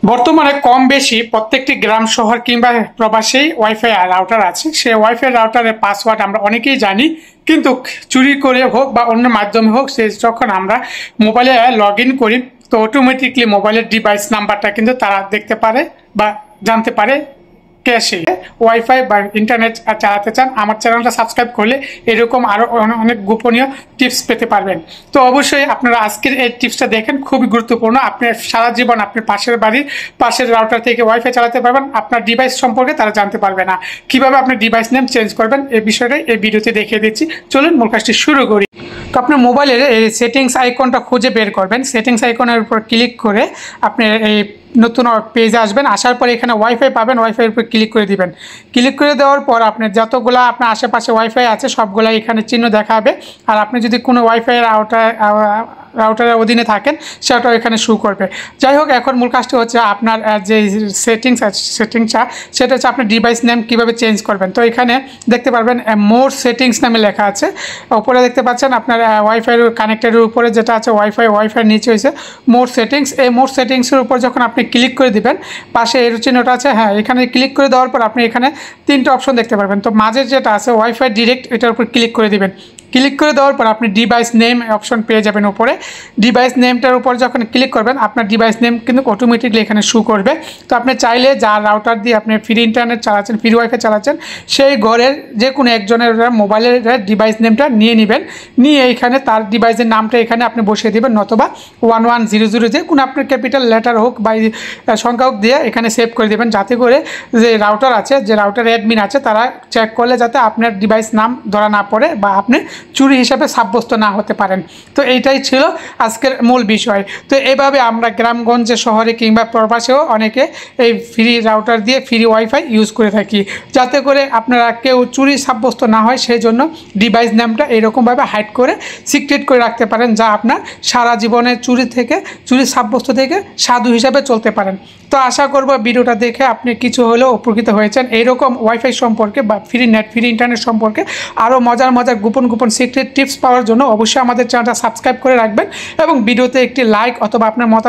বর্তমানে কম বেশি প্রত্যেকটি গ্রাম শহর কিংবা প্রবাসেই ওয়াইফাই রাউটার আছে। সেই ওয়াইফাই রাউটারের পাসওয়ার্ড আমরা অনেকেই জানি, কিন্তু চুরি করে হোক বা অন্য মাধ্যমে হোক, সে যখন আমরা মোবাইলে লগ ইন করি তো অটোমেটিকলি মোবাইলের ডিভাইস নাম্বারটা কিন্তু তারা দেখতে পারে বা জানতে পারে। ক্যাশে ওয়াইফাই বা ইন্টারনেট চালাতে চান, আমার চ্যানেলটা সাবস্ক্রাইব করলে এরকম আরও অনেক গোপনীয় টিপস পেতে পারবেন। তো অবশ্যই আপনারা আজকের এই টিপসটা দেখেন, খুবই গুরুত্বপূর্ণ। আপনার সারা জীবন আপনি পাশের বাড়ির পাশের রাউটার থেকে ওয়াইফাই চালাতে পারবেন, আপনার ডিভাইস সম্পর্কে তারা জানতে পারবে না। কিভাবে আপনি ডিভাইস নেম চেঞ্জ করবেন এই বিষয়টাই এই ভিডিওতে দেখিয়ে দিচ্ছি। চলুন মূল কাজটি শুরু করি। তো আপনার মোবাইলের এই সেটিংস আইকনটা খুঁজে বের করবেন। সেটিংস আইকনের উপর ক্লিক করে আপনি এই নতুন পেজে আসবেন। আসার পরে এখানে ওয়াইফাই পাবেন, ওয়াইফাইয়ের উপর ক্লিক করে দিবেন। ক্লিক করে দেওয়ার পর আপনার যতগুলো আপনার আশেপাশে ওয়াইফাই আছে সবগুলো এখানে চিহ্ন দেখাবে। আর আপনি যদি কোনো ওয়াইফাই রাউটারের অধীনে থাকেন সেটাও এখানে শো করবে। যাই হোক, এখন মূল কাজটি হচ্ছে আপনার যে সেটিংসটা সেটা হচ্ছে আপনার ডিভাইস নেম কীভাবে চেঞ্জ করবেন। তো এখানে দেখতে পারবেন মোর সেটিংস নামে লেখা আছে। উপরে দেখতে পাচ্ছেন আপনার ওয়াইফাইয়ের কানেক্টেডের উপরে যেটা আছে ওয়াইফাই নিচে হয়েছে মোর সেটিংস। এই মোর সেটিংসের উপর যখন আপনি ক্লিক করে দিবেন, পাশে এর চিহ্নটা আছে, হ্যাঁ, এখানে ক্লিক করে দেওয়ার পর আপনি এখানে তিনটা অপশন দেখতে পারবেন। তো মাঝের যেটা আছে ওয়াইফাই ডিরেক্ট, এটার উপর ক্লিক করে দিবেন। ক্লিক করে দেওয়ার পর আপনি ডিভাইস নেম অপশন পেয়ে যাবেন উপরে। ডিভাইস নেমটার উপর যখন ক্লিক করবেন আপনার ডিভাইস নেম কিন্তু অটোমেটিকলি এখানে শো করবে। তো আপনি চাইলে যার রাউটার দিয়ে আপনি ফ্রি ইন্টারনেট চালাচ্ছেন, ফ্রি ওয়াইফাই চালাচ্ছেন, সেই ঘরের যে কোনো একজনের মোবাইলের ডিভাইস নেমটা নিয়ে নেবেন। নিয়ে এখানে তার ডিভাইসের নামটা এখানে আপনি বসিয়ে দেবেন, নতুবা 1100 যে কোনো আপনার ক্যাপিটাল লেটার হোক বা সংখ্যা হোক দিয়ে এখানে সেভ করে দেবেন, যাতে করে যে রাউটার আছে, যে রাউটার অ্যাডমিন আছে, তারা চেক করলে যাতে আপনার ডিভাইস নাম ধরা না পড়ে বা আপনি চুরি হিসাবে সাব্যস্ত না হতে পারেন। তো এইটাই ছিল আজকের মূল বিষয়। তো এইভাবে আমরা গ্রামগঞ্জে, শহরে কিংবা প্রবাসেও অনেকে এই ফ্রি রাউটার দিয়ে ফ্রি ওয়াইফাই ইউজ করে থাকি, যাতে করে আপনারা কেউ চুরি সাব্যস্ত না হয়। সেই জন্য ডিভাইস নামটা এরকমভাবে হাইড করে সিক্রেট করে রাখতে পারেন, যা আপনার সারা জীবনে চুরি সাব্যস্ত থেকে সাধু হিসাবে চলতে পারেন। তো আশা করব ভিডিওটা দেখে আপনি কিছু হলেও উপকৃত হয়েছেন। এইরকম ওয়াইফাই সম্পর্কে বা ফ্রি ইন্টারনেট সম্পর্কে আরও মজার গোপন সিক্রেট টিপস পাওয়ার জন্য অবশ্যই আমাদের চ্যানেলটা সাবস্ক্রাইব করে রাখবেন এবং ভিডিওতে একটি লাইক অথবা আপনার মতামত